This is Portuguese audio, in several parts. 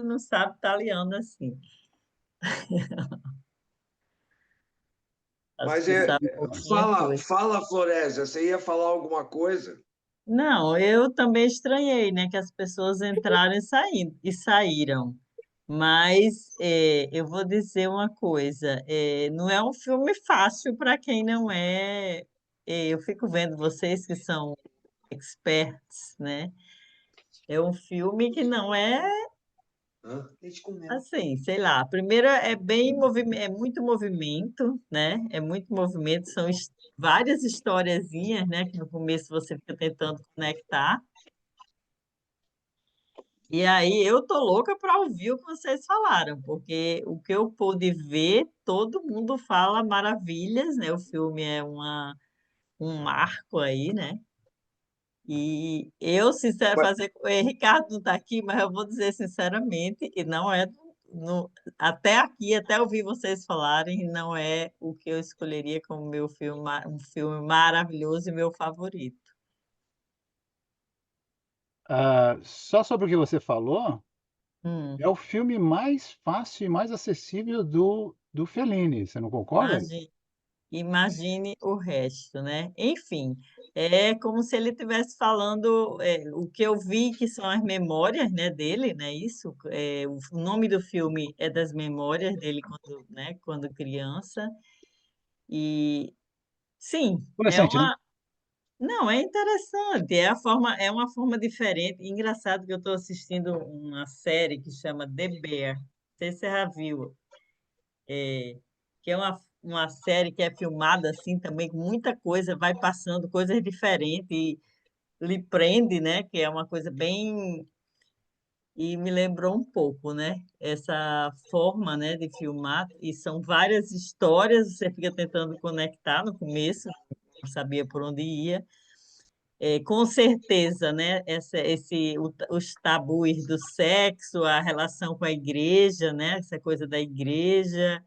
não sabe italiano assim. As Mas pessoas sabem pouquinha fala, coisa. fala, Florésia, você ia falar alguma coisa? Não, eu também estranhei, né, que as pessoas entraram e saíram. Mas eu vou dizer uma coisa, não é um filme fácil para quem não é. Eu fico vendo vocês que são experts, né? É um filme que não é Hã? Leite com mel. assim, sei lá. Primeiro é bem é muito movimento, né? É muito movimento, são várias historiazinhas, né? Que no começo você fica tentando conectar. E aí eu tô louca para ouvir o que vocês falaram, porque o que eu pude ver, todo mundo fala maravilhas, né? O filme é um marco aí, né? E eu, sincero, Mas, fazer. Ricardo não está aqui, mas eu vou dizer sinceramente, e não é. Até aqui, até ouvir vocês falarem, não é o que eu escolheria como meu filme, um filme maravilhoso e meu favorito. Só sobre o que você falou, Hum. é o filme mais fácil e mais acessível do Fellini, você não concorda? Imagine, imagine o resto, né? Enfim, é como se ele estivesse falando o que eu vi que são as memórias, né, dele, né? Isso, o nome do filme é das memórias dele quando, né, quando criança. E sim, é Adolescente, né? uma, não, é interessante, é uma forma diferente. Engraçado que eu estou assistindo uma série que chama The Bear. Não sei se você já viu. Que é uma série que é filmada assim também, com muita coisa, vai passando coisas diferentes e lhe prende, né? Que é uma coisa bem. E me lembrou um pouco, né? Essa forma, né, de filmar, e são várias histórias, você fica tentando conectar no começo, não sabia por onde ia. Com certeza, né? Os tabus do sexo, a relação com a igreja, né? Essa coisa da igreja.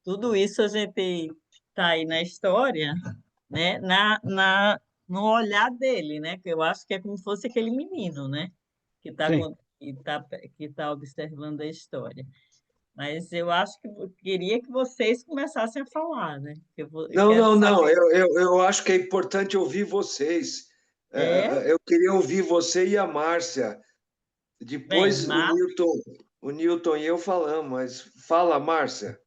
Tudo isso a gente está aí na história, né? No olhar dele, né? Que eu acho que é como se fosse aquele menino, né? Que está Sim. que tá observando a história. Mas eu acho que eu queria que vocês começassem a falar, né? Eu não, quero não, não. saber. Eu acho que é importante ouvir vocês. É, Eu queria ouvir você e a Márcia. bem, Depois o Newton e eu falamos, mas fala, Márcia.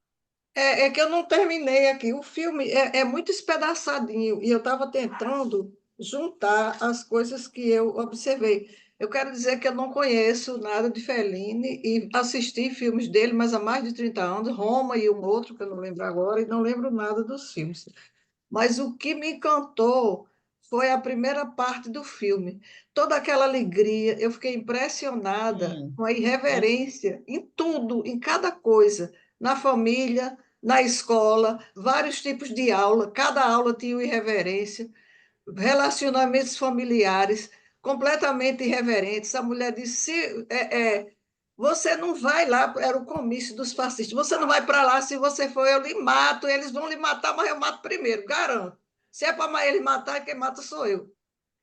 É que eu não terminei aqui. O filme é muito espedaçadinho e eu estava tentando juntar as coisas que eu observei. Eu quero dizer que eu não conheço nada de Fellini e assisti filmes dele, mas há mais de 30 anos, Roma e um outro, que eu não lembro agora, e não lembro nada dos filmes. Mas o que me encantou foi a primeira parte do filme. Toda aquela alegria, eu fiquei impressionada sim, com a sim, irreverência em tudo, em cada coisa, na família, na escola, vários tipos de aula, cada aula tinha uma irreverência, relacionamentos familiares completamente irreverentes. A mulher disse: você não vai lá, era o comício dos fascistas, você não vai para lá, se você for, eu lhe mato, eles vão lhe matar, mas eu mato primeiro, garanto. Se é para ele matar, quem mata sou eu.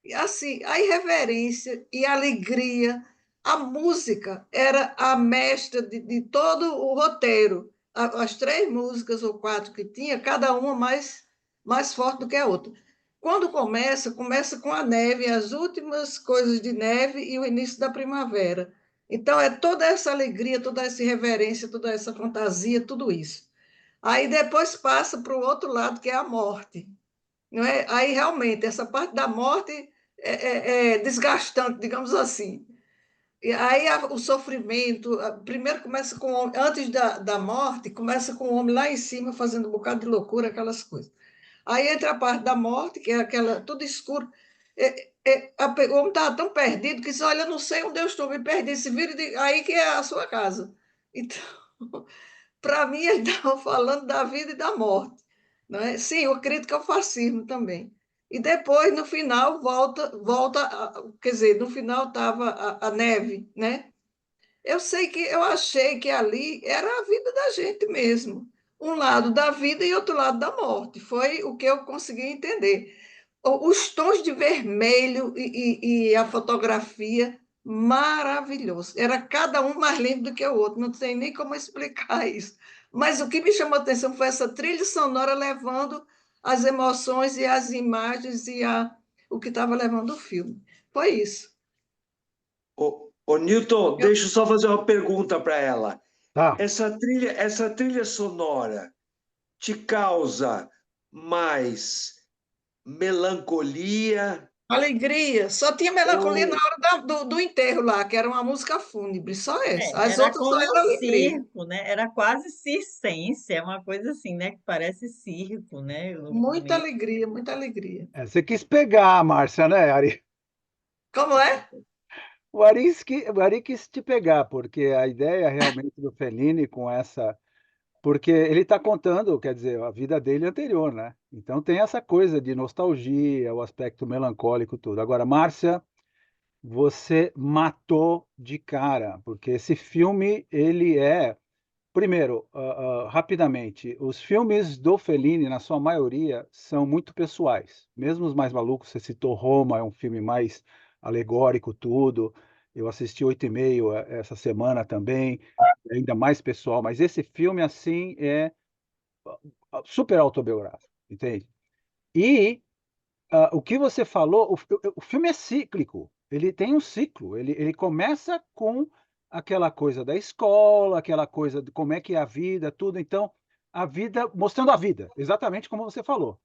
E assim, a irreverência e a alegria, a música era a mestra de todo o roteiro. As três músicas ou quatro que tinha, cada uma mais forte do que a outra. Quando começa com a neve, as últimas coisas de neve e o início da primavera. Então, é toda essa alegria, toda essa irreverência, toda essa fantasia, tudo isso. Aí depois passa para o outro lado, que é a morte. Não é? Aí, realmente, essa parte da morte é desgastante, digamos assim. E aí o sofrimento, primeiro começa com o homem, antes da morte, começa com o homem lá em cima fazendo um bocado de loucura, aquelas coisas. Aí entra a parte da morte, que é aquela, tudo escuro. O homem estava tão perdido que disse: Olha, eu não sei onde eu estou, me perdi. Se vira aí que é a sua casa. Então, para mim, ele estava falando da vida e da morte. Não é? Sim, eu acredito que é o fascismo também. E depois, no final, quer dizer, no final estava a neve, né? Eu achei que ali era a vida da gente mesmo. Um lado da vida e outro lado da morte. Foi o que eu consegui entender. Os tons de vermelho e a fotografia maravilhoso. Era cada um mais lindo do que o outro, não tem nem como explicar isso. Mas o que me chamou a atenção foi essa trilha sonora levando as emoções e as imagens o que estava levando o filme. Foi isso. Ô, Newton, Eu deixa eu só fazer uma pergunta para ela. Tá. Essa trilha sonora te causa mais melancolia Alegria, só tinha melancolia na ou hora do enterro lá, que era uma música fúnebre, só essa. As Era outras só como um era alegria. circo, né? Era quase circense, é uma coisa assim, né? Que parece circo, né? No Muita começo. alegria, muita alegria. Você quis pegar a Márcia, né, Ari? Como é? O Ari quis te pegar, porque a ideia realmente do Fellini com essa. Porque ele está contando, quer dizer, a vida dele anterior, né? Então tem essa coisa de nostalgia, o aspecto melancólico, tudo. Agora, Márcia, você matou de cara, porque esse filme, ele é. Primeiro, rapidamente, os filmes do Fellini, na sua maioria, são muito pessoais. Mesmo os mais malucos, você citou Roma, é um filme mais alegórico, tudo. Eu assisti 8 e meio essa semana também, ainda mais pessoal. Mas esse filme, assim, é super autobiográfico, entende? E o que você falou, o filme é cíclico, ele tem um ciclo, ele começa com aquela coisa da escola, aquela coisa de como é que é a vida, tudo, então, a vida, mostrando a vida, exatamente como você falou,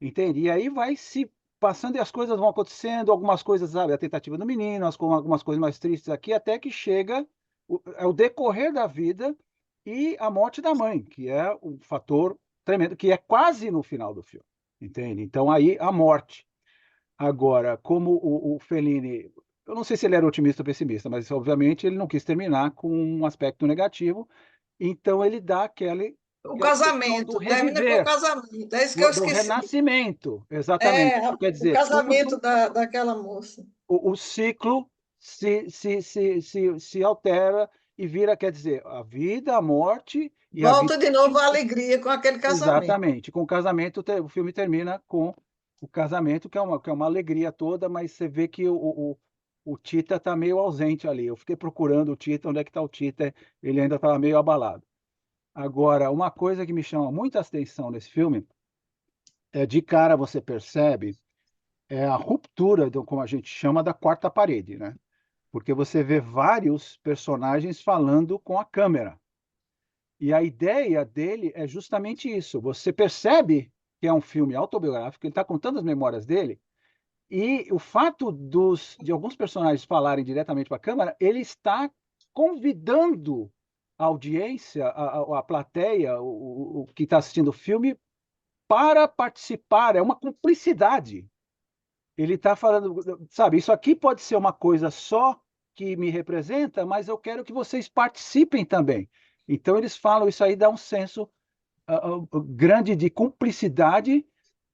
entende? E aí vai se passando e as coisas vão acontecendo, algumas coisas, sabe, a tentativa do menino, algumas coisas mais tristes aqui, até que chega é o decorrer da vida e a morte da mãe, que é um fator tremendo, que é quase no final do filme. Entende? Então, aí a morte. Agora, como o Fellini, eu não sei se ele era otimista ou pessimista, mas obviamente ele não quis terminar com um aspecto negativo, então ele dá O aquela questão do casamento, termina com o reviver, casamento. É isso que eu do esqueci. renascimento, exatamente. É, Isso quer o dizer, casamento daquela moça. o ciclo se altera e vira, quer dizer, a vida, a morte e a vida. Volta de novo a alegria com aquele casamento. Exatamente. Com o casamento, o filme termina com o casamento, que é uma alegria toda, mas você vê que o Tita está meio ausente ali. Eu fiquei procurando o Tita, onde é que está o Tita? Ele ainda estava meio abalado. Agora, uma coisa que me chama muita atenção nesse filme é de cara você percebe a ruptura, como a gente chama, da quarta parede, né? Porque você vê vários personagens falando com a câmera. E a ideia dele é justamente isso. Você percebe que é um filme autobiográfico, ele está contando as memórias dele, e o fato de alguns personagens falarem diretamente para a câmera, ele está convidando a audiência, a plateia, o que está assistindo o filme, para participar. É uma cumplicidade. Ele está falando, sabe, isso aqui pode ser uma coisa só que me representa, mas eu quero que vocês participem também. Então, eles falam, isso aí dá um senso grande de cumplicidade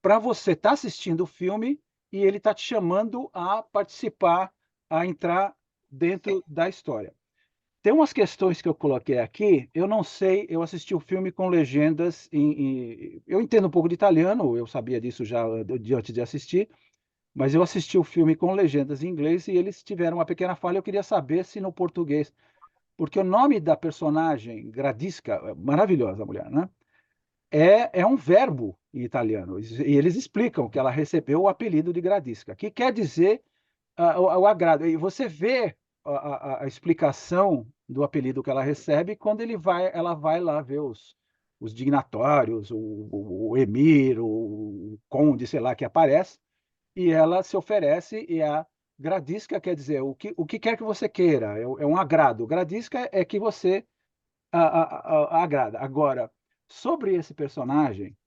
para você estar assistindo o filme e ele está te chamando a participar, a entrar dentro da história. Tem umas questões que eu coloquei aqui, eu não sei, eu assisti o filme com legendas eu entendo um pouco de italiano, eu sabia disso já antes de assistir, mas eu assisti o filme com legendas em inglês e eles tiveram uma pequena falha. Eu queria saber se no português, porque o nome da personagem, Gradisca, maravilhosa a mulher, né? É um verbo em italiano. E eles explicam que ela recebeu o apelido de Gradisca, que quer dizer o agrado. E você vê a explicação do apelido que ela recebe quando ela vai lá ver os dignatários, o emir, o conde, sei lá, que aparece e ela se oferece e a gradisca quer dizer o que quer que você queira, é um agrado. Gradisca é que você agrada. Agora, sobre esse personagem,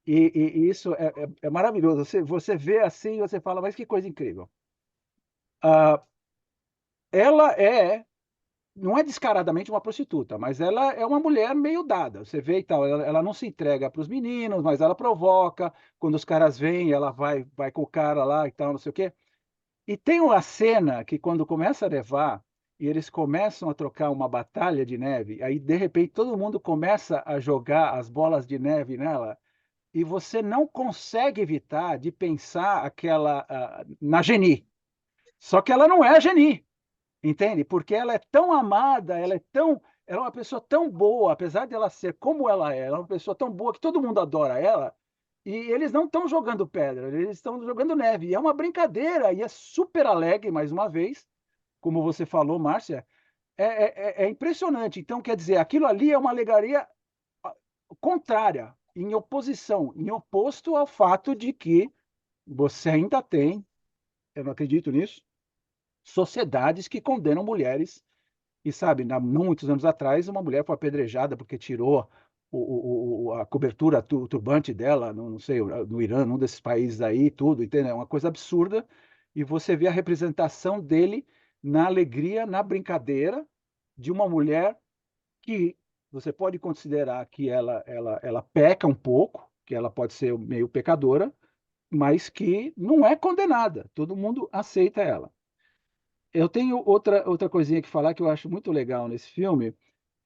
e isso é maravilhoso. Você vê assim e você fala, mas que coisa incrível. Ah, ela não é descaradamente uma prostituta, mas ela é uma mulher meio dada. Você vê e tal, ela não se entrega para os meninos, mas ela provoca. Quando os caras vêm, ela vai com o cara lá e tal, não sei o quê. E tem uma cena que quando começa a nevar e eles começam a trocar uma batalha de neve, aí de repente todo mundo começa a jogar as bolas de neve nela e você não consegue evitar de pensar na Geni. Só que ela não é a Geni. entende? Porque ela é tão amada, ela é uma pessoa tão boa, apesar de ela ser como ela é uma pessoa tão boa que todo mundo adora ela, e eles não estão jogando pedra, eles estão jogando neve. E é uma brincadeira, e é super alegre, mais uma vez, como você falou, Márcia, é impressionante. Então, quer dizer, aquilo ali é uma alegoria contrária, em oposição, em oposto ao fato de que você ainda tem, eu não acredito nisso, sociedades que condenam mulheres. E sabe, não muitos anos atrás, uma mulher foi apedrejada porque tirou a cobertura, o turbante dela, não sei, no Irã, num desses países aí, tudo, entendeu? É uma coisa absurda. E você vê a representação dele na alegria, na brincadeira de uma mulher que você pode considerar que ela peca um pouco, que ela pode ser meio pecadora, mas que não é condenada. Todo mundo aceita ela. Eu tenho outra coisinha que falar que eu acho muito legal nesse filme,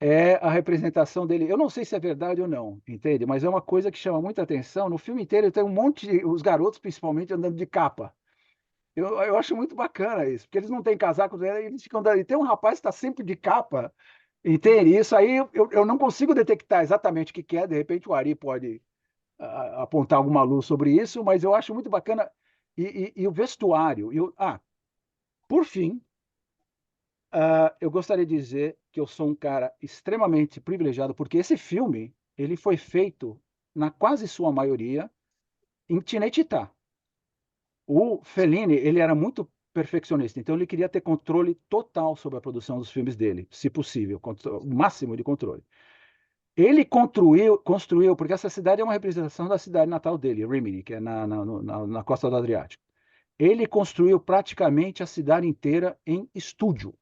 é a representação dele. Eu não sei se é verdade ou não, entende? Mas é uma coisa que chama muita atenção. No filme inteiro tem um monte os garotos principalmente andando de capa. Eu acho muito bacana isso, porque eles não têm casaco, eles ficam andando. E tem um rapaz que está sempre de capa, entende? Isso aí eu não consigo detectar exatamente o que que é. De repente o Ari pode apontar alguma luz sobre isso, mas eu acho muito bacana. E o vestuário. Por fim, eu gostaria de dizer que eu sou um cara extremamente privilegiado, porque esse filme ele foi feito, na quase sua maioria, em Cinecittà. O Fellini ele era muito perfeccionista, então ele queria ter controle total sobre a produção dos filmes dele, se possível, o máximo de controle. Ele construiu, porque essa cidade é uma representação da cidade natal dele, Rimini, que é na costa do Adriático. Ele construiu praticamente a cidade inteira em estúdio.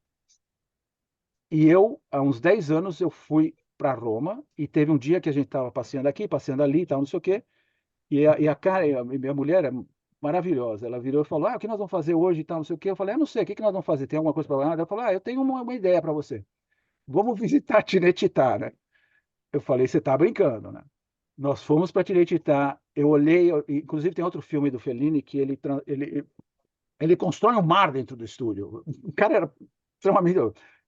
E eu, há uns 10 anos, eu fui para Roma e teve um dia que a gente estava passeando aqui, passeando ali, tal, não sei o quê. E a Karen, minha mulher, é maravilhosa. Ela virou e falou: o que nós vamos fazer hoje e tal, não sei o quê. Eu falei: não sei, o que que nós vamos fazer? Tem alguma coisa para lá? Ela falou: eu tenho uma ideia para você. Vamos visitar Cinecittà, né? Eu falei: você está brincando, né? Nós fomos para Cinecittà. Eu olhei, inclusive tem outro filme do Fellini que ele constrói um mar dentro do estúdio. O cara era extremamente.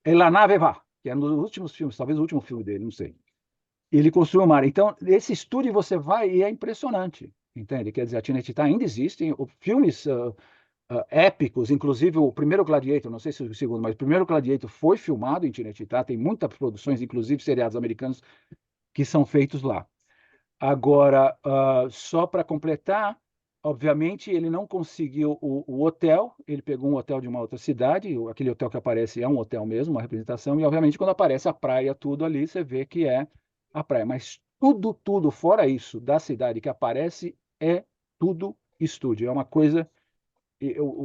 É La Nave Va, que é um dos últimos filmes, talvez o último filme dele, não sei. Ele construiu um mar. Então, esse estúdio você vai e é impressionante, entende? Quer dizer, a Cinecittà ainda existem filmes épicos, inclusive o primeiro Gladiator, não sei se o segundo, mas o primeiro Gladiator foi filmado em Cinecittà, tem muitas produções, inclusive seriados americanos, que são feitos lá. Agora, só para completar, obviamente ele não conseguiu o hotel, ele pegou um hotel de uma outra cidade, aquele hotel que aparece é um hotel mesmo, uma representação, e obviamente quando aparece a praia, tudo ali, você vê que é a praia. Mas tudo fora isso da cidade que aparece é tudo estúdio. É uma coisa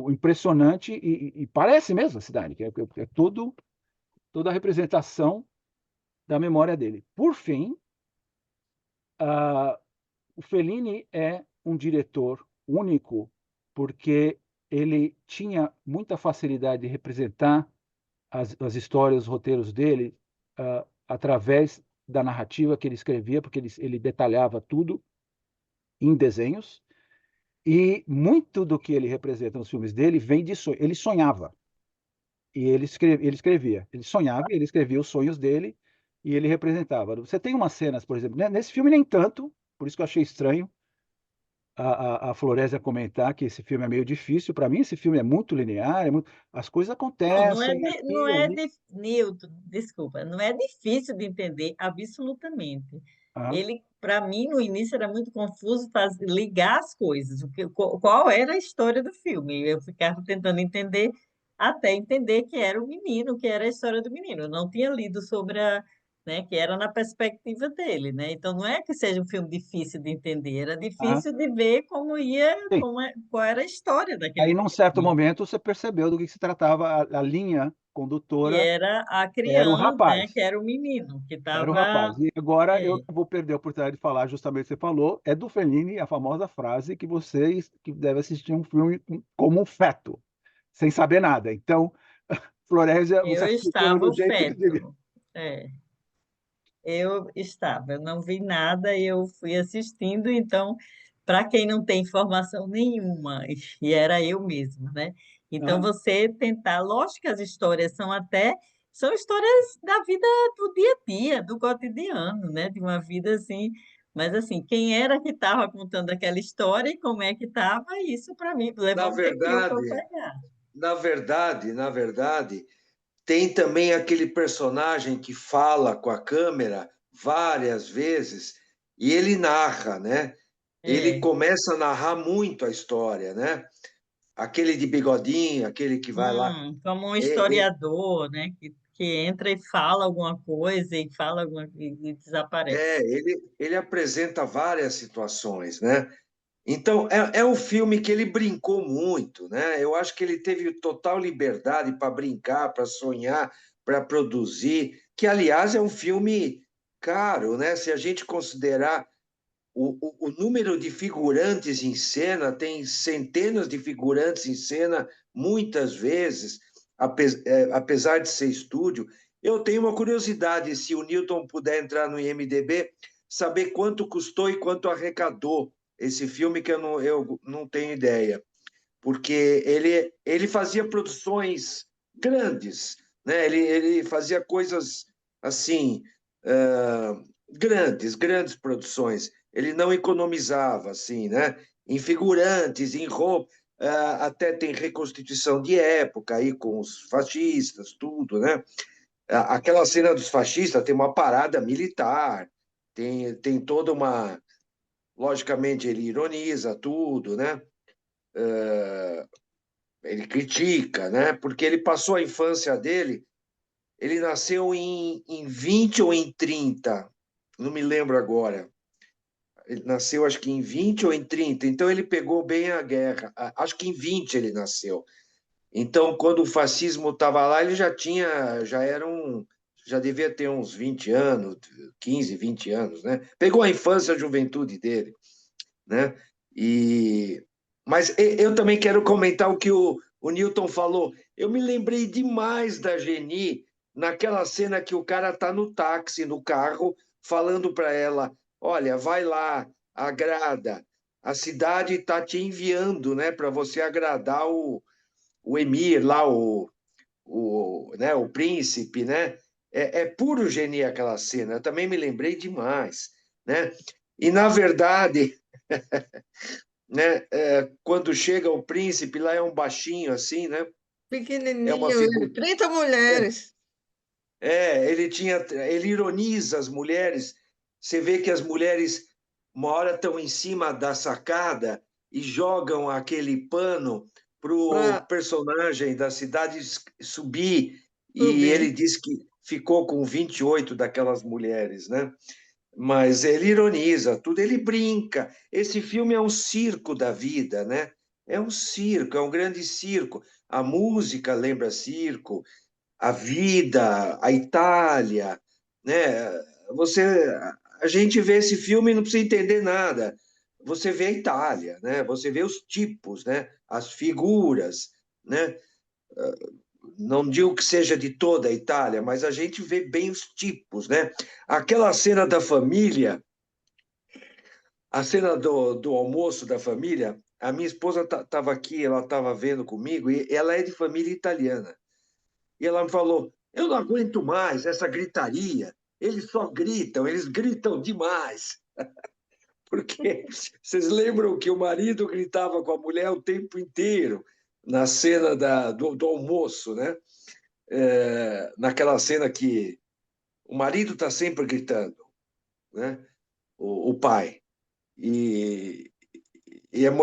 impressionante e parece mesmo a cidade, que é toda a representação da memória dele. Por fim, ah, o Fellini é um diretor único porque ele tinha muita facilidade de representar as histórias, os roteiros dele através da narrativa que ele escrevia, porque ele detalhava tudo em desenhos, e muito do que ele representa nos filmes dele vem de sonho. Ele sonhava e ele escrevia. Ele sonhava e ele escrevia os sonhos dele e ele representava. Você tem umas cenas, por exemplo, nesse filme nem tanto, por isso que eu achei estranho a Florésia comentar que esse filme é meio difícil. Para mim, esse filme é muito linear, as coisas Não, não é, acontecem aqui não e é ali. Newton, desculpa, não é difícil de entender, absolutamente. Ah, Ele, para mim, no início era muito confuso ligar as coisas, qual era a história do filme. Eu ficava tentando entender, até entender que era o menino, que era a história do menino. Eu não tinha lido sobre né, que era na perspectiva dele, né? Então não é que seja um filme difícil de entender, era ah, difícil de ver como ia, sim. qual era a história daquele Aí, num certo menino. momento, você percebeu do que se tratava a linha Que condutora era a era o criança, né? Que rapaz. era o menino, que Era o estava. rapaz. E agora eu É, vou perder a oportunidade de falar justamente o que você falou. É do Fellini a famosa frase que vocês que devem assistir um filme como um feto, sem saber nada. Então, Florésia, você eu assistiu estava do o jeito que devia. feto. É, eu estava, eu não vi nada, eu fui assistindo, então, para quem não tem informação nenhuma, e era eu mesma, né? Então, Aham. você tentar, lógico que as histórias são histórias da vida do dia a dia, do cotidiano, né? De uma vida assim, mas assim, quem era que estava contando aquela história e como é que estava, isso para mim Na levou um tempinho para eu verdade, pegar. na verdade, tem também aquele personagem que fala com a câmera várias vezes e ele narra, né? Ele É. começa a narrar muito a história, né? Aquele de bigodinho, aquele que vai lá. Como um É, é, historiador, né? Que entra e fala alguma coisa e fala e desaparece. ele apresenta várias situações, né? Então, é um filme que ele brincou muito, né? Eu acho que ele teve total liberdade para brincar, para sonhar, para produzir, que, aliás, é um filme caro, né? Se a gente considerar o número de figurantes em cena, tem centenas de figurantes em cena, muitas vezes, apesar de ser estúdio. Eu tenho uma curiosidade, se o Newton puder entrar no IMDb, saber quanto custou e quanto arrecadou esse filme, que eu não tenho ideia, porque ele fazia produções grandes, né? Ele fazia coisas assim, grandes produções. Ele não economizava assim, né? Em figurantes, em roupa, até tem reconstituição de época aí com os fascistas, tudo, né? Aquela cena dos fascistas tem uma parada militar, tem toda uma. Logicamente, ele ironiza tudo, né? Ele critica, né? Porque ele passou a infância dele, ele nasceu em 20 ou em 30, não me lembro agora. Ele nasceu, acho que em 20 ou em 30, então ele pegou bem a guerra. Acho que em 20 ele nasceu. Então, quando o fascismo estava lá, ele já devia ter uns 20 anos, 15, 20 anos, né? Pegou a infância, a juventude dele, né? E mas eu também quero comentar o que o Newton falou. Eu me lembrei demais da Geni naquela cena que o cara está no táxi, no carro, falando para ela: olha, vai lá, agrada. A cidade está te enviando, né, para você agradar o emir lá, né, o príncipe, né? É puro genie aquela cena. Eu também me lembrei demais, né? E na verdade, né? Quando chega o príncipe, lá é um baixinho assim, né? É uma Pequenininho, ele, figura. 30 mulheres. Ele ironiza as mulheres. Você vê que as mulheres, uma hora estão em cima da sacada e jogam aquele pano para o Para personagem da cidade subir. E ele subir. diz que ficou com 28 daquelas mulheres, né? Mas ele ironiza tudo, ele brinca. Esse filme é um circo da vida, né? É um circo, é um grande circo. A música lembra circo, a vida, a Itália, né? Você, a gente vê esse filme e não precisa entender nada. Você vê a Itália, né? Você vê os tipos, né? As figuras, né? Não digo que seja de toda a Itália, mas a gente vê bem os tipos, né? Aquela cena da família, a cena do almoço da família, a minha esposa estava aqui, ela estava vendo comigo, e ela é de família italiana. E ela me falou: eu não aguento mais essa gritaria, eles gritam demais. Porque vocês lembram que o marido gritava com a mulher o tempo inteiro na cena do almoço, né? Naquela cena que o marido está sempre gritando, né? O pai. E,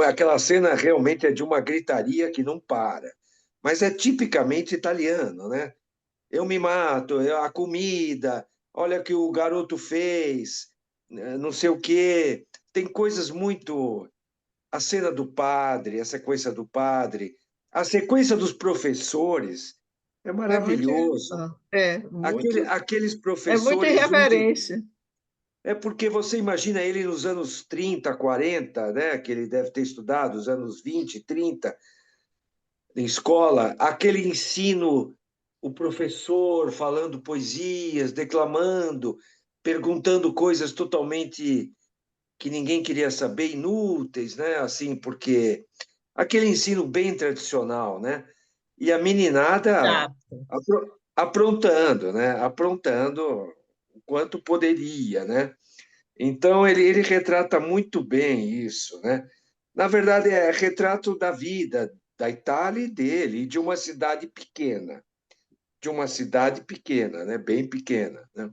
aquela cena realmente é de uma gritaria que não para. Mas é tipicamente italiano, né? Eu me mato, a comida, olha o que o garoto fez, não sei o quê. Tem coisas muito. A cena do padre, a sequência do padre, a sequência dos professores é É muito, maravilhoso. Aqueles é muita professores, irreverência. é porque você imagina ele nos anos 30, 40, né, que ele deve ter estudado, os anos 20, 30, em escola, aquele ensino, o professor falando poesias, declamando, perguntando coisas totalmente que ninguém queria saber, inúteis, né? Assim, porque aquele ensino bem tradicional, né? E a meninada Chato. aprontando, né? Aprontando o quanto poderia, né? Então, ele retrata muito bem isso, né? Na verdade, é retrato da vida da Itália e dele, e de uma cidade pequena, né? Bem pequena, né?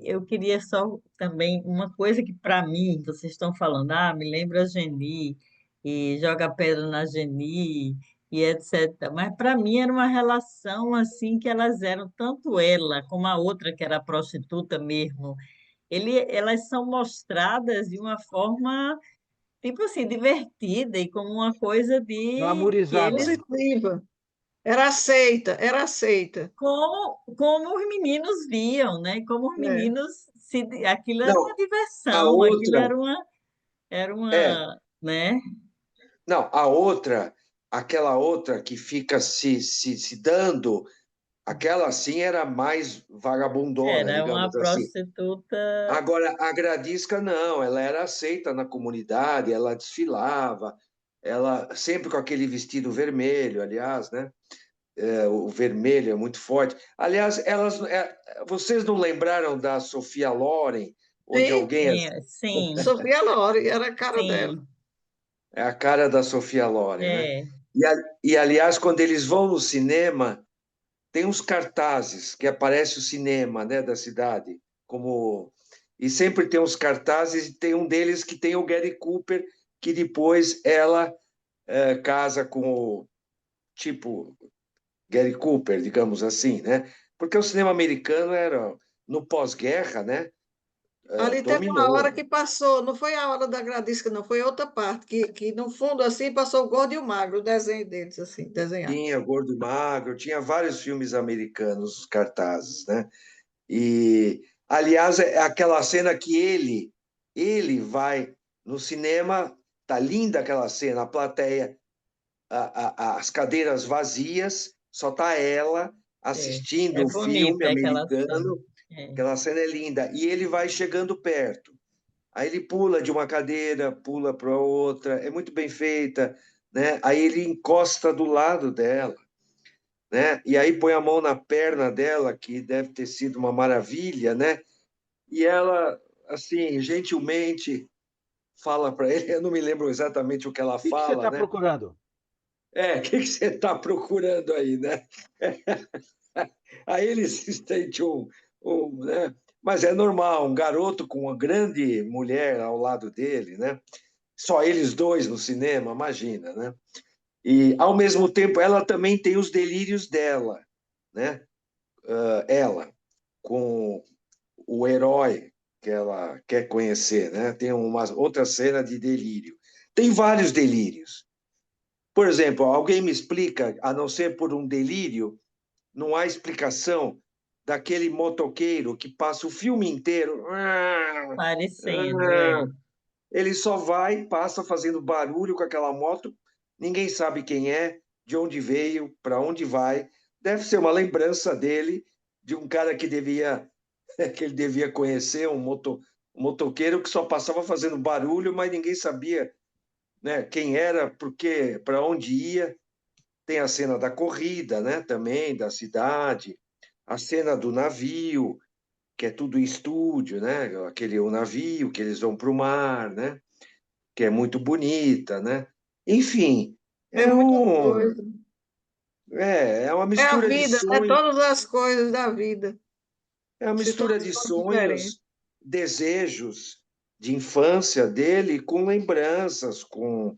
Eu queria só também uma coisa que, para mim, vocês estão falando, me lembra a Geni, e joga pedra na Geni, e etc. Mas, para mim, era uma relação assim que elas eram, tanto ela como a outra, que era a prostituta mesmo, elas são mostradas de uma forma, tipo assim, divertida e como uma coisa de que Glamorizada. eles Positiva. Era aceita, era aceita. como os meninos viam, né? Como os É. meninos aquilo era uma Não, a diversão, aquilo outra, era é, uma, né? não, a outra, aquela outra que fica se dando, aquela sim era mais vagabundona, Era uma digamos assim. prostituta, Agora, a Gradisca não, ela era aceita na comunidade, ela desfilava, ela sempre com aquele vestido vermelho, aliás, né? O vermelho é muito forte. Aliás, vocês não lembraram da Sofia Loren ou de Sim, alguém assim? sim, Sofia Loren, era a cara dela. sim, É a cara da Sofia Loren, né? é, Aliás, quando eles vão no cinema, tem uns cartazes que aparece o cinema, né, da cidade, como e sempre tem uns cartazes e tem um deles que tem o Gary Cooper, que depois ela casa com o tipo Gary Cooper, digamos assim, né? Porque o cinema americano era no pós-guerra, né? Ali teve uma Dominou, hora né? que passou, não foi a hora da Gradisca, não, foi outra parte, que no fundo assim passou o Gordo e o Magro, o desenho deles, assim, desenhado. Tinha Gordo e Magro, tinha vários filmes americanos, os cartazes, né? E, aliás, é aquela cena que ele vai no cinema, tá linda aquela cena, a plateia, as cadeiras vazias, só tá ela assistindo é o filme bonita aquela cena. americano, É. aquela cena é linda, e ele vai chegando perto. Aí ele pula de uma cadeira, pula para outra, é muito bem feita, né? Aí ele encosta do lado dela, né? E aí põe a mão na perna dela, que deve ter sido uma maravilha, né? E ela, assim, gentilmente fala para ele, eu não me lembro exatamente o que ela O que você fala, está né? procurando? O que você está procurando aí, né? Aí ele se sente né? Mas é normal, um garoto com uma grande mulher ao lado dele, né? Só eles dois no cinema, imagina, né? E, ao mesmo tempo, ela também tem os delírios dela, né? Ela, com o herói que ela quer conhecer, né? Tem uma outra cena de delírio. Tem vários delírios. Por exemplo, alguém me explica, a não ser por um delírio, não há explicação daquele motoqueiro que passa o filme inteiro. Parecendo, é. Ele só vai, passa fazendo barulho com aquela moto, ninguém sabe quem é, de onde veio, para onde vai. Deve ser uma lembrança dele, de um cara que ele devia conhecer, um motoqueiro que só passava fazendo barulho, mas ninguém sabia, né, quem era, porque, para onde ia. Tem a cena da corrida, né, também, da cidade, a cena do navio, que é tudo em estúdio, né, o navio que eles vão para o mar, né, que é muito bonita, né. Enfim, É é muita um, coisa. é uma É a mistura de vida, né? sonhos, Todas as coisas da vida é uma se mistura de transformam diferente. sonhos, desejos de infância dele com lembranças, com,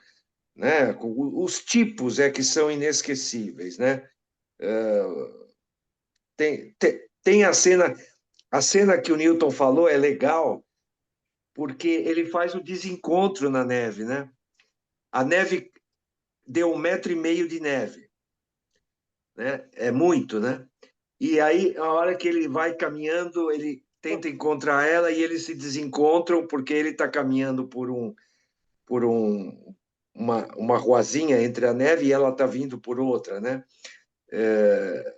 né, com os tipos que são inesquecíveis, né? Tem a cena que o Newton falou é legal, porque ele faz o desencontro na neve, né? A neve deu 1,5 metro de neve, né? É muito, né? E aí, a hora que ele vai caminhando, ele tenta encontrar ela e eles se desencontram porque ele está caminhando por uma ruazinha entre a neve e ela está vindo por outra, né?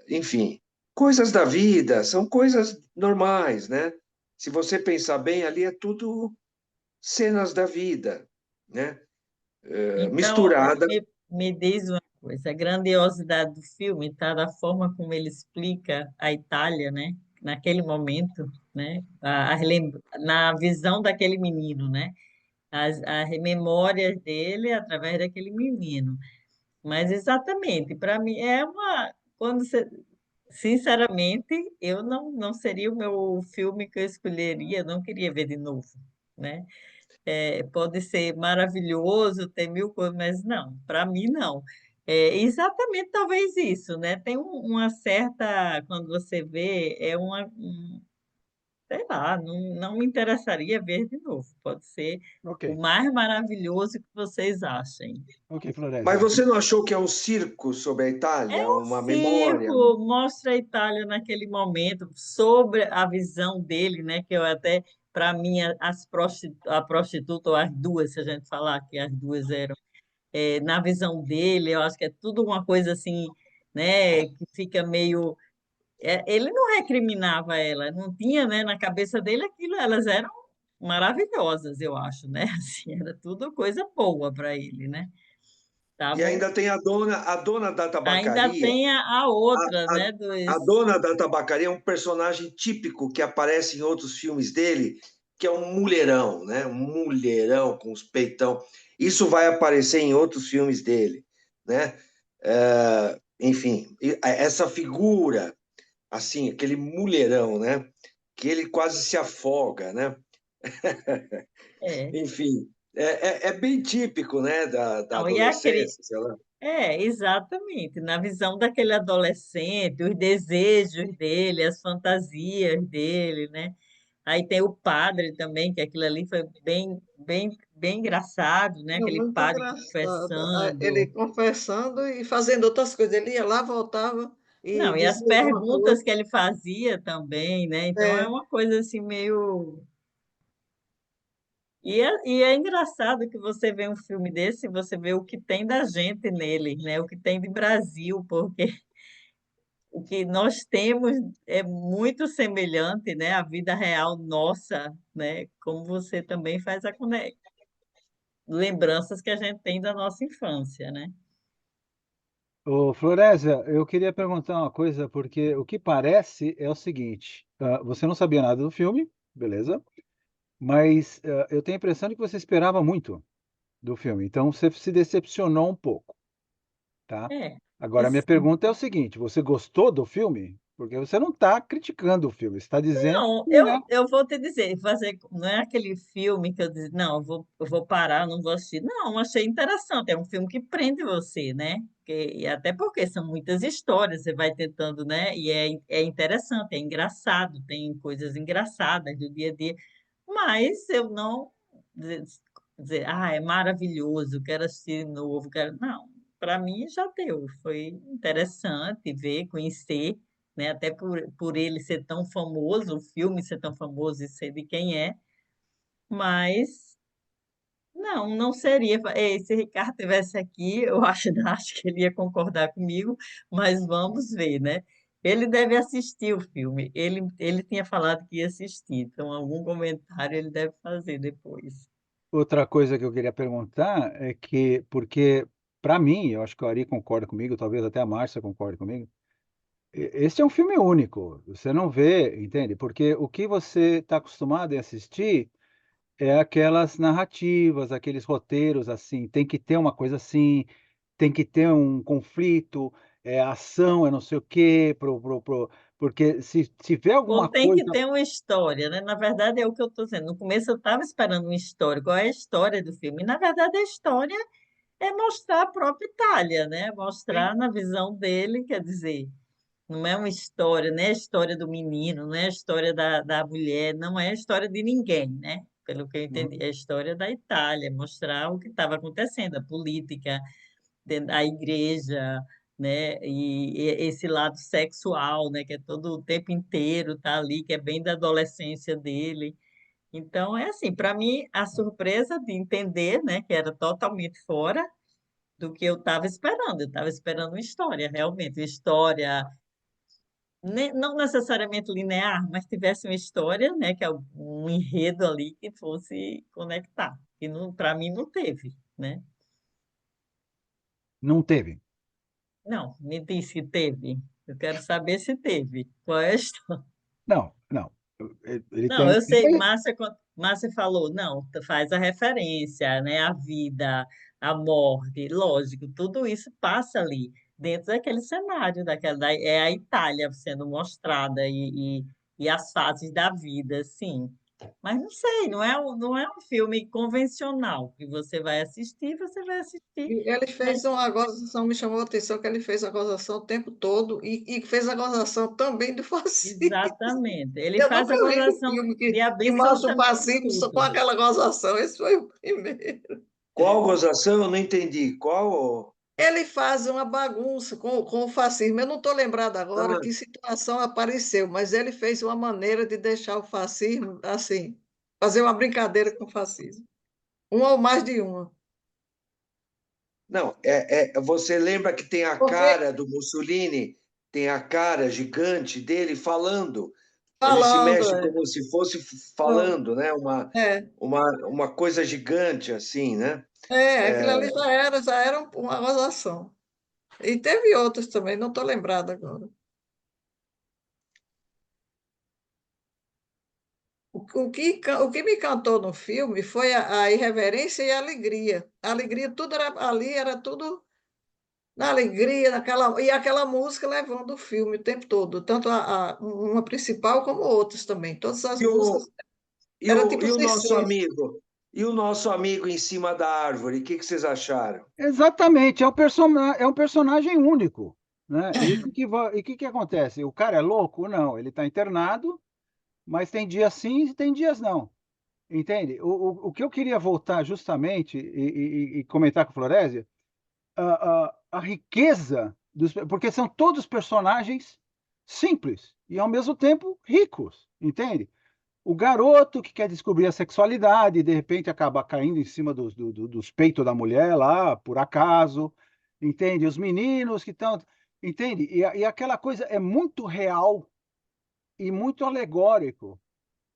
Enfim, coisas da vida, são coisas normais, né? Se você pensar bem, ali é tudo cenas da vida, né? Então, misturada. me diz uma coisa, a grandiosidade do filme está da forma como ele explica a Itália, né? Naquele momento, né? Na visão daquele menino, né? As memórias dele através daquele menino. Mas exatamente, para mim é uma. Quando você, sinceramente, eu não seria o meu filme que eu escolheria, não queria ver de novo, né? Pode ser maravilhoso, tem mil coisas, mas não, para mim não. Exatamente talvez isso, né? Tem uma certa, quando você vê, sei lá, não me interessaria ver de novo. Pode ser Ok, o mais maravilhoso que vocês achem. ok, Mas Florésia. você não achou que é um circo sobre a É Itália, um uma memória? circo, mostra a Itália naquele momento, sobre a visão dele, né? Que eu até, para mim, a prostituta, ou as duas, se a gente falar que as duas eram, na visão dele, eu acho que é tudo uma coisa assim, né? Que fica meio. Ele não recriminava ela, não tinha, né, na cabeça dele aquilo, elas eram maravilhosas, eu acho, né? Assim, era tudo coisa boa para ele, né? E Estavam. ainda tem a dona da Ainda tabacaria. tem a outra, A, né? a dona da tabacaria é um personagem típico que aparece em outros filmes dele, que é um mulherão, né? Um mulherão com os peitão. Isso vai aparecer em outros filmes dele, né? Enfim, essa figura, assim, aquele mulherão, né? Que ele quase se afoga, né? É. Enfim, é bem típico, né? Da Não, adolescência, sei lá. exatamente, na visão daquele adolescente, os desejos dele, as fantasias dele, né? Aí tem o padre também, que aquilo ali foi bem engraçado, né? É Aquele muito padre engraçado. Ele confessando. confessando e fazendo outras coisas. Ele ia lá, voltava e Não, e as dizia alguma perguntas coisa. que ele fazia também, né? Então é É, uma coisa assim meio. E é engraçado que você vê um filme desse, e você vê o que tem da gente nele, né? O que tem de Brasil, porque o que nós temos é muito semelhante, né? A vida real nossa, né? Como você também faz lembranças que a gente tem da nossa infância, né? Ô, Florésia, eu queria perguntar uma coisa, porque o que parece é o seguinte: você não sabia nada do filme, beleza? Mas eu tenho a impressão de que você esperava muito do filme, então você se decepcionou um pouco, tá? É, Agora, a minha assim, pergunta é o seguinte: você gostou do filme? Porque você não está criticando o filme, você está dizendo não, que é. eu vou te dizer, não é aquele filme que eu digo, não, eu vou parar, não vou assistir. Não, achei interessante, é um filme que prende você, né? E até porque são muitas histórias, você vai tentando, né? E é interessante, é engraçado, tem coisas engraçadas do dia a dia, mas eu não dizer, é maravilhoso, quero assistir de novo, quero. Não, para mim já deu, foi interessante ver, conhecer, né? Até por ele ser tão famoso, o filme ser tão famoso e ser de quem é, mas não seria. Se Ricardo tivesse aqui, eu acho que ele ia concordar comigo, mas vamos ver, né? Ele deve assistir o filme. Ele tinha falado que ia assistir, então algum comentário ele deve fazer depois. Outra coisa que eu queria perguntar é que, porque, para mim, eu acho que o Ari concorda comigo, talvez até a Márcia concorde comigo, esse é um filme único, você não vê, entende? Porque o que você está acostumado a assistir é aquelas narrativas, aqueles roteiros assim, tem que ter uma coisa assim, tem que ter um conflito, é ação, é não sei o quê, porque se tiver Ou alguma tem que coisa. ter uma história, né? Na verdade, é o que eu estou dizendo. No começo, eu estava esperando uma história. Qual é a história do filme? Na verdade, a história é mostrar a própria Itália, né? Sim. Mostrar na visão dele, quer dizer, não é uma história, não é a história do menino, não é a história da mulher, não é a história de ninguém, né? Pelo que eu entendi, Uhum. é a história da Itália, mostrar o que estava acontecendo, a política, dentro da igreja, né? E esse lado sexual, né? Que é todo o tempo inteiro tá ali, que é bem da adolescência dele. Então, é assim, para mim, a surpresa de entender, né? Que era totalmente fora do que eu estava esperando. Eu estava esperando uma história, realmente, uma história não necessariamente linear, mas tivesse uma história, né? Que é um enredo ali que fosse conectar. E para mim não teve, né? Não teve. Não, me diz que teve. Eu quero saber se teve. Qual é a história? Não, não. Ele Não, tem. eu sei, Márcia falou, não, faz a referência, né? A vida, a morte, lógico, tudo isso passa ali, dentro daquele cenário, é a Itália sendo mostrada e as fases da vida, sim. Mas não sei, não é um filme convencional que você vai assistir. E ele fez uma gozação, me chamou a atenção que ele fez a gozação o tempo todo e fez a gozação também do fascismo. Exatamente. Ele Eu faz a nunca vi um gozação filme de que abrir seu mostra o também fascismo só com tudo. aquela gozação. Esse foi o primeiro. Qual gozação? Eu não entendi. Qual? Ele faz uma bagunça com o fascismo. Eu não estou lembrada agora Ah, que situação apareceu, mas ele fez uma maneira de deixar o fascismo assim, fazer uma brincadeira com o fascismo. Uma ou mais de uma. não, você lembra que tem a Porque cara do Mussolini, tem a cara gigante dele falando. Ele se falando, mexe como se fosse falando, né? é, Uma coisa gigante assim, né? aquilo ali já era uma gozação. E teve outros também, não estou lembrada agora. O que me encantou no filme foi a irreverência e a alegria. A alegria, tudo era ali, era tudo na alegria, e aquela música levando o filme o tempo todo, tanto uma principal como outras também. Todas as E o, músicas era tipo e o nosso sessões. amigo? E o nosso amigo em cima da árvore? O que vocês acharam? Exatamente, é um personagem único, né? E o que que acontece? O cara é louco? Não, ele está internado, mas tem dias sim e tem dias não. Entende? O que eu queria voltar justamente e comentar com a Florésia, a riqueza porque são todos personagens simples e ao mesmo tempo ricos, entende? O garoto que quer descobrir a sexualidade e de repente acaba caindo em cima dos peitos da mulher lá, por acaso, entende? Os meninos que estão, entende? E aquela coisa é muito real e muito alegórico,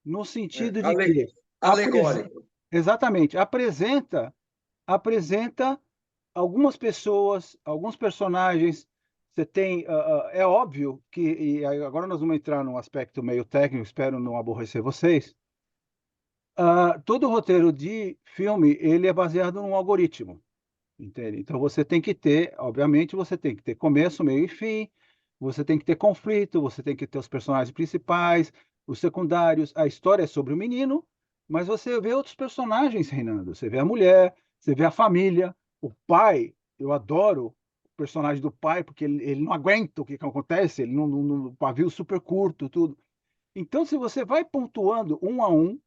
no É, sentido de que, alegórico. exatamente, apresenta algumas pessoas, alguns personagens. Você tem, é óbvio que, e agora nós vamos entrar num aspecto meio técnico, espero não aborrecer vocês. Todo roteiro de filme, ele é baseado num algoritmo, entende? Então você tem que ter, obviamente, você tem que ter começo, meio e fim, você tem que ter conflito, você tem que ter os personagens principais, os secundários, a história é sobre o menino, mas você vê outros personagens reinando, você vê a mulher, você vê a família, o pai, eu adoro o personagem do pai, porque ele não aguenta o que acontece, ele não pavio super curto, tudo. Então, se você vai pontuando um a um,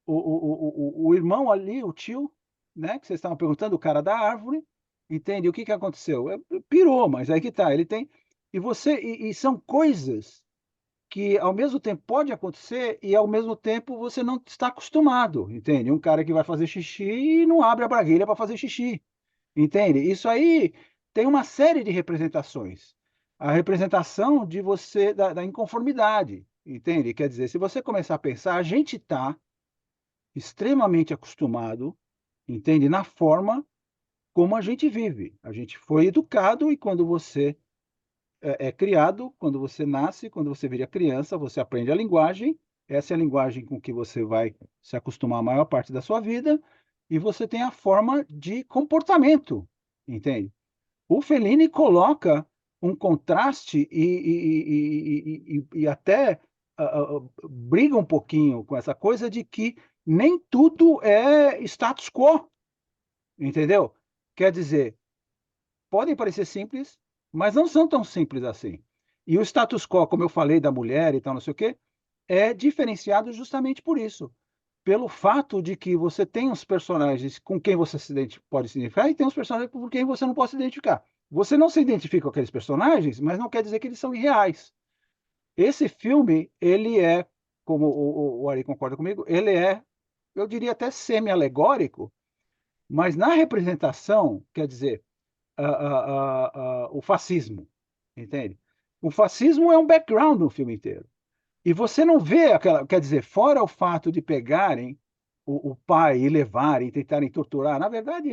o irmão ali, o tio, né, que vocês estavam perguntando, o cara da árvore, entende? O que que aconteceu? Pirou, mas aí que tá, ele tem. E são coisas que ao mesmo tempo pode acontecer e ao mesmo tempo você não está acostumado, entende? Um cara que vai fazer xixi e não abre a braguilha para fazer xixi, entende? Isso aí tem uma série de representações. A representação de você da inconformidade, entende? Quer dizer, se você começar a pensar, a gente está extremamente acostumado, entende? Na forma como a gente vive. A gente foi educado e quando você é criado, quando você nasce, quando você vira criança, você aprende a linguagem. Essa é a linguagem com que você vai se acostumar a maior parte da sua vida e você tem a forma de comportamento, entende? O Fellini coloca um contraste e até briga um pouquinho com essa coisa de que nem tudo é status quo, entendeu? Quer dizer, podem parecer simples, mas não são tão simples assim. E o status quo, como eu falei da mulher e tal, não sei o quê, é diferenciado justamente por isso. Pelo fato de que você tem os personagens com quem você pode se identificar e tem os personagens com quem você não pode se identificar. Você não se identifica com aqueles personagens, mas não quer dizer que eles são irreais. Esse filme, ele é, como o Ari concorda comigo, ele é, eu diria até semi-alegórico, mas na representação, quer dizer, o fascismo, entende? O fascismo é um background no filme inteiro. E você não vê aquela, quer dizer, fora o fato de pegarem o pai e levarem, tentarem torturar, na verdade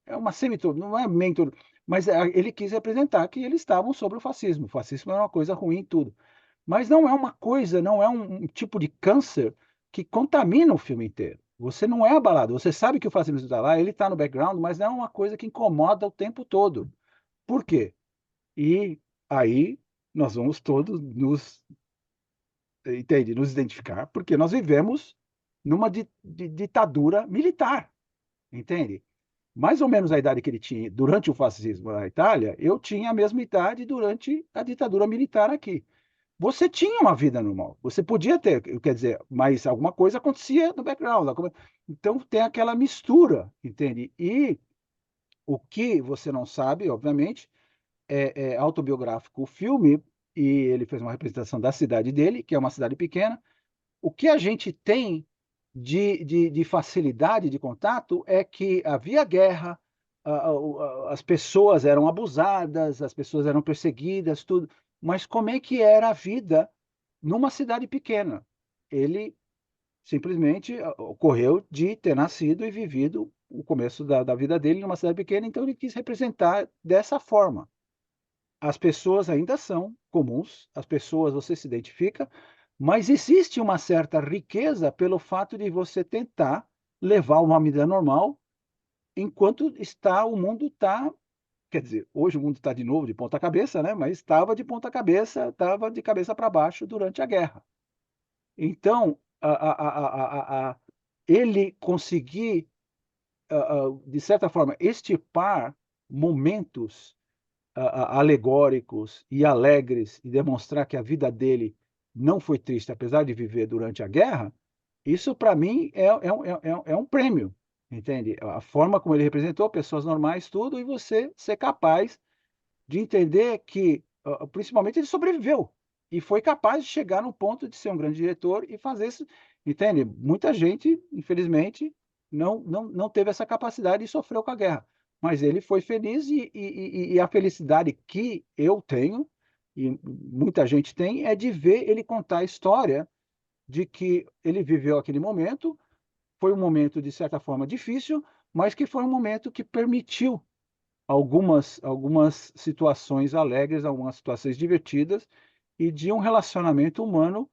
é uma não é mentor, mas ele quis representar que eles estavam sobre o fascismo. O fascismo era uma coisa ruim e tudo. Mas não é uma coisa, não é um tipo de câncer que contamina o filme inteiro. Você não é abalado. Você sabe que o fascismo está lá, ele está no background, mas não é uma coisa que incomoda o tempo todo. Por quê? E aí nós vamos todos entende, nos identificar, porque nós vivemos numa ditadura militar, entende? Mais ou menos a idade que ele tinha durante o fascismo na Itália, eu tinha a mesma idade durante a ditadura militar aqui. Você tinha uma vida normal, você podia ter, quer dizer, mas alguma coisa acontecia no background. Então tem aquela mistura, entende? E o que você não sabe, obviamente, é autobiográfico o filme, e ele fez uma representação da cidade dele, que é uma cidade pequena. O que a gente tem de facilidade de contato é que havia guerra, as pessoas eram abusadas, as pessoas eram perseguidas, tudo. Mas como é que era a vida numa cidade pequena? Ele simplesmente ocorreu de ter nascido e vivido o começo da vida dele numa cidade pequena, então ele quis representar dessa forma. As pessoas ainda são comuns, as pessoas você se identifica, mas existe uma certa riqueza pelo fato de você tentar levar uma vida normal enquanto o mundo está, quer dizer, hoje o mundo está de novo de ponta cabeça, né? Mas estava de ponta cabeça, estava de cabeça para baixo durante a guerra. Então, ele conseguir, de certa forma, estipar momentos alegóricos e alegres e demonstrar que a vida dele não foi triste, apesar de viver durante a guerra, isso para mim é um prêmio, entende? A forma como ele representou pessoas normais, tudo, e você ser capaz de entender que, principalmente, ele sobreviveu e foi capaz de chegar no ponto de ser um grande diretor e fazer isso, entende? Muita gente, infelizmente, não teve essa capacidade e sofreu com a guerra. Mas ele foi feliz e a felicidade que eu tenho, e muita gente tem, é de ver ele contar a história de que ele viveu aquele momento, foi um momento, de certa forma, difícil, mas que foi um momento que permitiu algumas situações alegres, algumas situações divertidas e de um relacionamento humano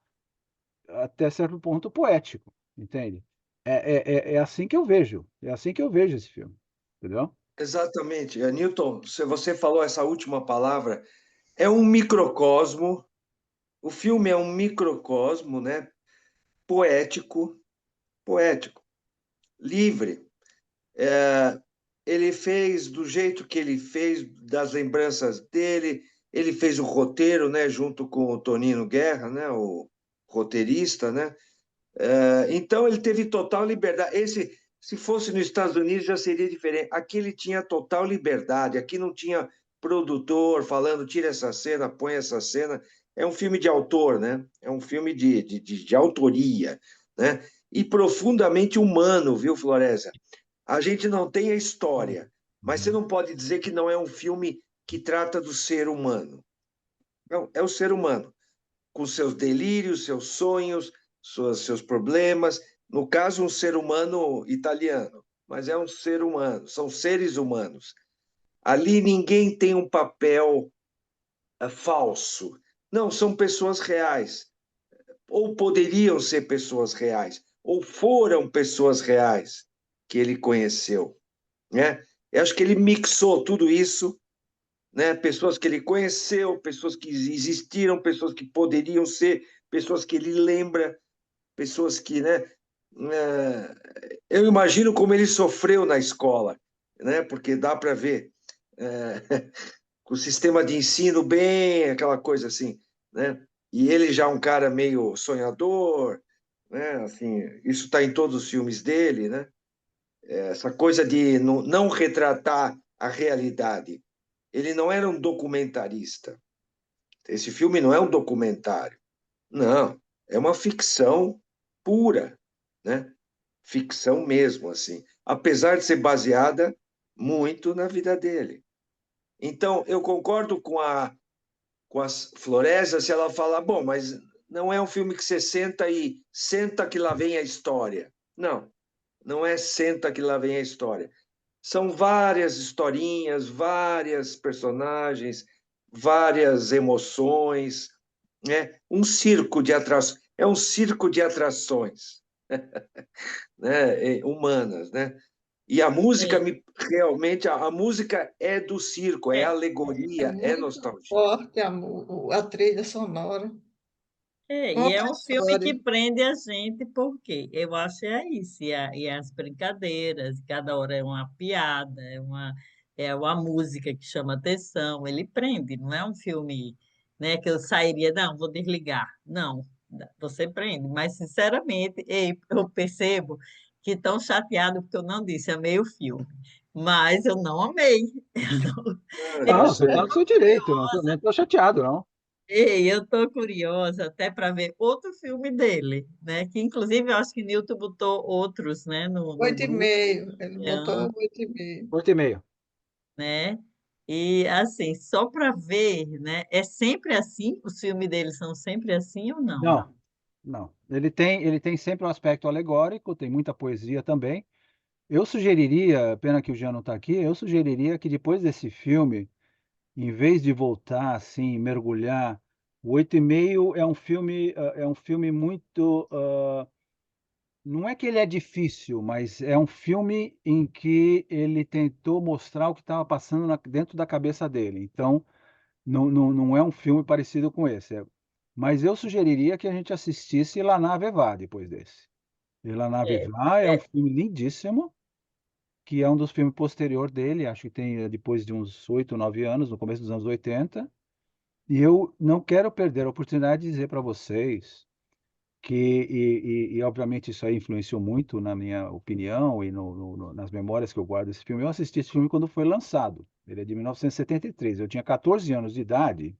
até certo ponto poético, entende? É assim que eu vejo, é assim que eu vejo esse filme, entendeu? Exatamente. Newton, se você falou essa última palavra, é um microcosmo, o filme é um microcosmo, né? Poético, poético, livre. Ele fez do jeito que ele fez, das lembranças dele, ele fez o roteiro, né, junto com o Tonino Guerra, né, o roteirista, né? Então ele teve total liberdade. Se fosse nos Estados Unidos já seria diferente. Aqui ele tinha total liberdade. Aqui não tinha produtor falando tira essa cena, põe essa cena. É um filme de autor, né? É um filme de autoria, né? E profundamente humano, viu, Florésia? A gente não tem a história, mas você não pode dizer que não é um filme que trata do ser humano. Não, é o ser humano, com seus delírios, seus sonhos, seus problemas. No caso, um ser humano italiano, mas é um ser humano, são seres humanos. Ali ninguém tem um papel falso. Não, são pessoas reais. Ou poderiam ser pessoas reais, ou foram pessoas reais que ele conheceu, né? Eu acho que ele mixou tudo isso, né? Pessoas que ele conheceu, pessoas que existiram, pessoas que poderiam ser, pessoas que ele lembra, pessoas que, né? Eu imagino como ele sofreu na escola, né? Porque dá para ver com o sistema de ensino bem, aquela coisa assim, né? E ele já é um cara meio sonhador, né? Assim, isso está em todos os filmes dele, né? Essa coisa de não retratar a realidade. Ele não era um documentarista. Esse filme não é um documentário. Não, é uma ficção pura, né? Ficção mesmo, assim. Apesar de ser baseada muito na vida dele. Então, eu concordo com a Florésia se ela falar, bom, mas não é um filme que você senta que lá vem a história. Não, não é senta que lá vem a história. São várias historinhas, várias personagens, várias emoções, né? Um circo de atrações. É um circo de atrações, né? Humanas, né? E a música É, realmente a música é do circo, é é, É alegoria, é muito nostalgia. forte a trilha sonora, com e a é um filme que história. prende a gente, porque eu acho é isso, e as brincadeiras, cada hora é uma piada, é uma música que chama atenção, ele prende, não é um filme, né, que eu sairia, não, vou desligar. Não, você prende, mas sinceramente, eu percebo que estão chateados porque eu não disse, amei o filme, mas eu não amei. Ah, Eu tá Não, você estou está no certo. seu direito, não curiosa. estou chateado, não. Ei, eu tô curiosa até para ver outro filme dele, né? Que inclusive eu acho que Nilton botou outros, né, no Oito e grupo, meio, ele botou 8,5. 8,5. né? E assim, só para ver, né? É sempre assim? Os filmes dele são sempre assim ou não? Não, não. Ele tem sempre um aspecto alegórico, tem muita poesia também. Eu sugeriria, pena que o Jean não está aqui, eu sugeriria que depois desse filme, em vez de voltar assim, mergulhar, o 8,5 é um filme muito, não é que ele é difícil, mas é um filme em que ele tentou mostrar o que estava passando dentro da cabeça dele. Então, não é um filme parecido com esse. Mas eu sugeriria que a gente assistisse La Nave Va depois desse. E La Nave É, Va é um é, filme lindíssimo, que é um dos filmes posterior dele, acho que tem depois de uns 8, 9 anos, no começo dos anos 80. E eu não quero perder a oportunidade de dizer para vocês que, obviamente isso aí influenciou muito na minha opinião e nas memórias que eu guardo desse filme. Eu assisti esse filme quando foi lançado. Ele é de 1973. Eu tinha 14 anos de idade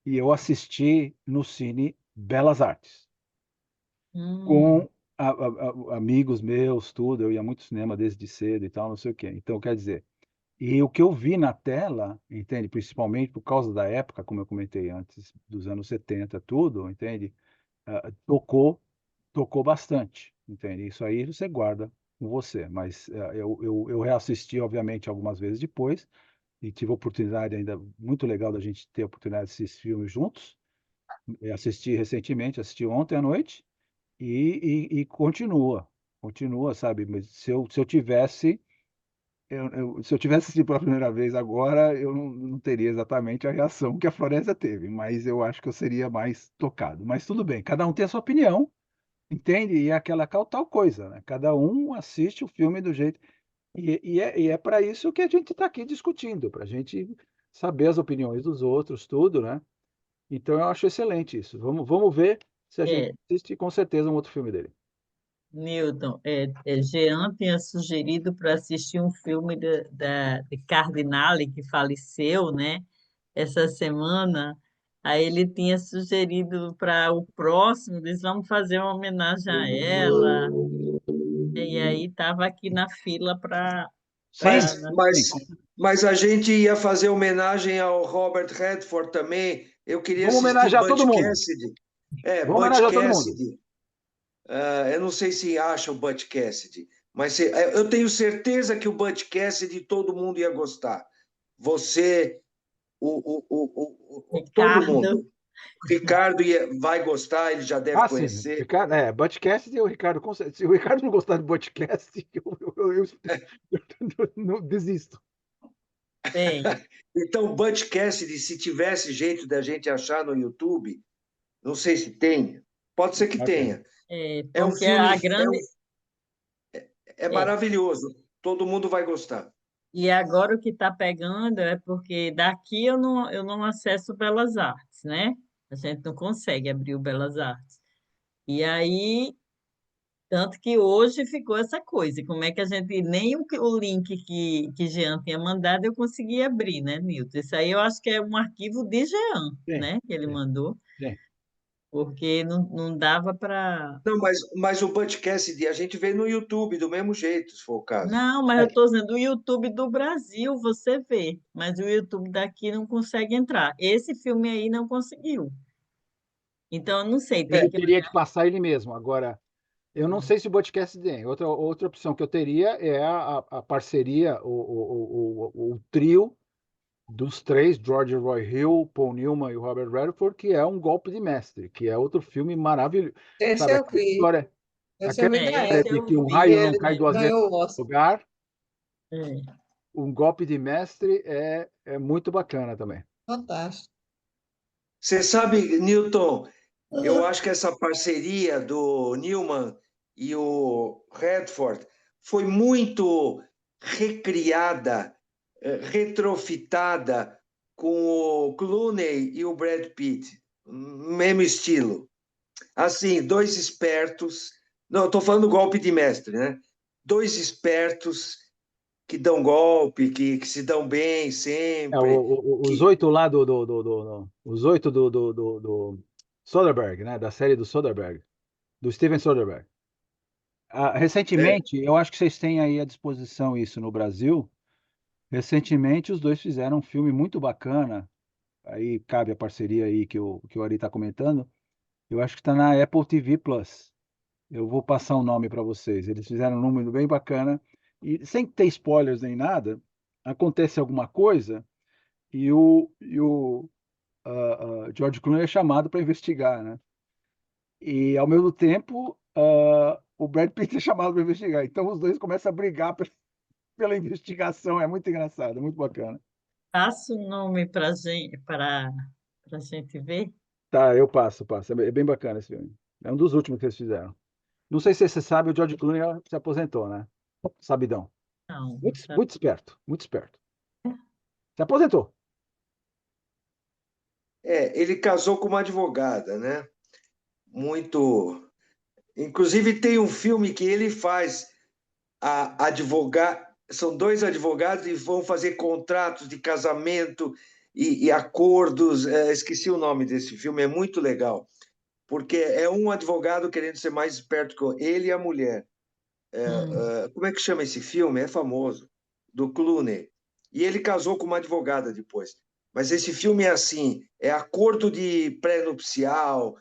e eu assisti no Cine Belas Artes, hum, com amigos meus, tudo. Eu ia muito ao cinema desde cedo e tal, não sei o quê. Então, quer dizer, e o que eu vi na tela, entende? Principalmente por causa da época, como eu comentei antes, dos anos 70, tudo, entende? Tocou bastante, entende? Isso aí você guarda com você, mas eu reassisti, obviamente, algumas vezes depois, e tive a oportunidade ainda, muito legal da gente ter a oportunidade de assistir filmes juntos. Eu assisti recentemente, assisti ontem à noite, e continua, sabe? Mas se eu tivesse se eu tivesse assistido pela primeira vez agora, eu não teria exatamente a reação que a Florésia teve, mas eu acho que eu seria mais tocado. Mas tudo bem, cada um tem a sua opinião, entende? E é aquela tal coisa, né? Cada um assiste o filme do jeito. E é para isso que a gente está aqui discutindo, para a gente saber as opiniões dos outros, tudo, né? Então eu acho excelente isso. Vamos ver se a gente é, assiste com certeza um outro filme dele. Newton, Jean tinha sugerido para assistir um filme de Cardinale, que faleceu, né? Essa semana. Aí ele tinha sugerido para o próximo, eles vamos fazer uma homenagem a ela. E aí estava aqui na fila para. Sim, sim. Mas a gente ia fazer homenagem ao Robert Redford também. Eu queria Vamos assistir homenagear todo Butch mundo. Cassidy. Vamos Butch homenagear todo mundo. Cassidy. Eu não sei se acha o Butch Cassidy, mas eu tenho certeza que o Butch Cassidy todo mundo ia gostar. Você, todo Ricardo. mundo. O Ricardo vai gostar, ele já deve Ah, sim. conhecer. Ricardo, Butchcast e o Ricardo. Se o Ricardo não gostar de Butchcast, eu não desisto. Tem. Então, o Butch Cassidy, se tivesse jeito da gente achar no YouTube, não sei se tem, pode ser que Ok. tenha. É um Porque filme, a grande. é É, maravilhoso, todo mundo vai gostar. e agora o que está pegando é porque daqui eu não acesso Belas Artes, né? A gente não consegue abrir o Belas Artes. E aí, tanto que hoje ficou essa coisa. Como é que a gente. Nem o link que Jean tinha mandado eu consegui abrir, né, Nilton? Isso aí eu acho que é um arquivo de Jean, Sim, né? Que ele sim, mandou, sim. porque não dava para. Não, mas o Butch Cassidy a gente vê no YouTube do mesmo jeito, se for o caso. Não, mas eu É, estou dizendo, o YouTube do Brasil você vê, mas o YouTube daqui não consegue entrar. Esse filme aí não conseguiu. Então, eu não sei, tem ele que teria que passar ele mesmo. Agora, Eu não sei se o Butchcast tem. Outra opção que eu teria é a parceria, o trio dos três, George Roy Hill, Paul Newman e o Robert Redford, que é Um Golpe de Mestre, que é outro filme maravilhoso. Esse Sabe, eu vi. Esse eu aquela vi na história Esse de época. que eu um E vi raio não ele cai também. duas vezes ganhou o no Oscar. lugar. É. Um Golpe de Mestre é muito bacana também. Fantástico. Você sabe, Newton, eu acho que essa parceria do Newman e o Redford foi muito recriada, retrofitada com o Clooney e o Brad Pitt. Mesmo estilo. Assim, dois espertos. Não, estou falando do golpe de mestre, né? Dois espertos que dão golpe, que se dão bem sempre. Os Que, 8 lá os 8 do Soderbergh, né? Da série do Soderbergh, do Steven Soderbergh. é, Recentemente, eu acho que vocês têm aí à disposição isso no Brasil. Recentemente, os dois fizeram um filme muito bacana. Aí cabe a parceria aí que o Ari está comentando. Eu acho que está na Apple TV Plus. Eu vou passar o nome para vocês. Eles fizeram um número bem bacana. E sem ter spoilers nem nada, acontece alguma coisa e o George Clooney é chamado para investigar, né? E, ao mesmo tempo, o Brad Pitt é chamado para investigar. Então, os dois começam a brigar pela investigação. É muito engraçado, é muito bacana. Passa o nome para gente ver? Tá, eu passo. É bem bacana esse filme. É um dos últimos que eles fizeram. Não sei se você sabe, o George Clooney se aposentou, né? Sabidão. Não, não Muito, sabe. muito esperto, muito esperto. Se aposentou. ele casou com uma advogada, né? Muito. Inclusive, tem um filme que ele faz a advogar. São dois advogados e vão fazer contratos de casamento e acordos. Esqueci o nome desse filme, é muito legal, porque é um advogado querendo ser mais esperto que ele e a mulher. Hum. Como é que chama esse filme? É famoso, do Clooney. E ele casou com uma advogada depois. Mas esse filme é assim, é acordo de pré-nupcial,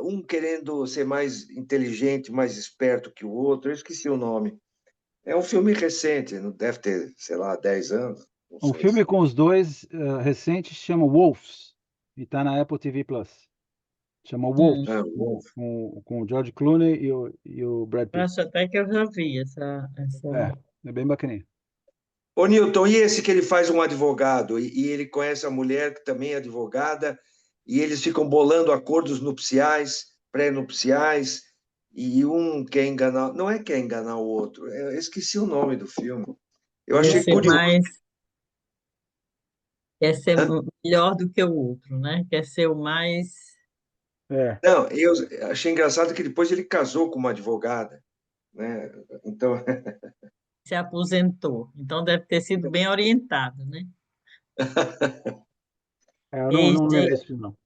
um querendo ser mais inteligente, mais esperto que o outro. Eu esqueci o nome. É um filme recente, não deve ter, sei lá, 10 anos, não Um sei. filme com os dois recentes chama Wolves e está na Apple TV Plus. Chama Hum. Wolves, Bom. com o George Clooney e o Brad Eu Pitt. acho até que eu já vi essa. É bem bacaninha. Ô, Newton, e esse que ele faz um advogado e ele conhece a mulher que também é advogada e eles ficam bolando acordos nupciais, pré-nupciais e um quer enganar, não é quer enganar o outro, eu esqueci o nome do filme. Eu Quer achei ser curioso. quer ser Hã? melhor do que o outro, né? Quer ser o mais. É, Não, eu achei engraçado que depois ele casou com uma advogada, né? Então, Se aposentou. Então deve ter sido bem orientado, né? eu não, Ei, não lembro gente, desse filme, não.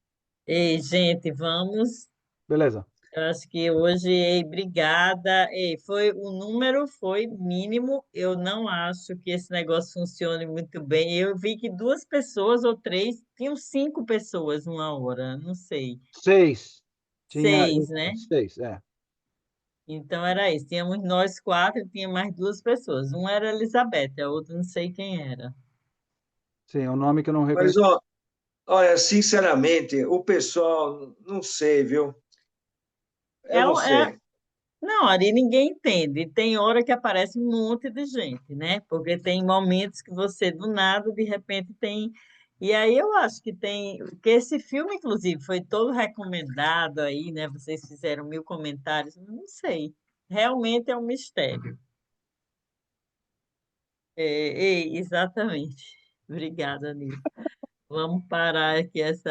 ei, gente, vamos. Beleza. Eu acho que hoje, ei, obrigada. Ei, o número foi mínimo. Eu não acho que esse negócio funcione muito bem. Eu vi que duas pessoas ou três, tinham cinco pessoas uma hora, não sei. 6. Tinha Seis, né? 6, é. Então era isso. Tínhamos nós quatro, e tinha mais duas pessoas. Uma era a Elizabeth, a outra não sei quem era. Sim, é um nome que eu não mas reconheci. ó, olha, sinceramente, o pessoal, não sei, viu? Eu É, não é, sei. não, ali ninguém entende. Tem hora que aparece um monte de gente, né? Porque tem momentos que você, do nada, de repente tem. E aí eu acho que tem. Que esse filme, inclusive, foi todo recomendado aí, né? Vocês fizeram 1000 comentários. Não sei. Realmente é um mistério. Exatamente. Obrigada, Nilson. Vamos parar aqui essa.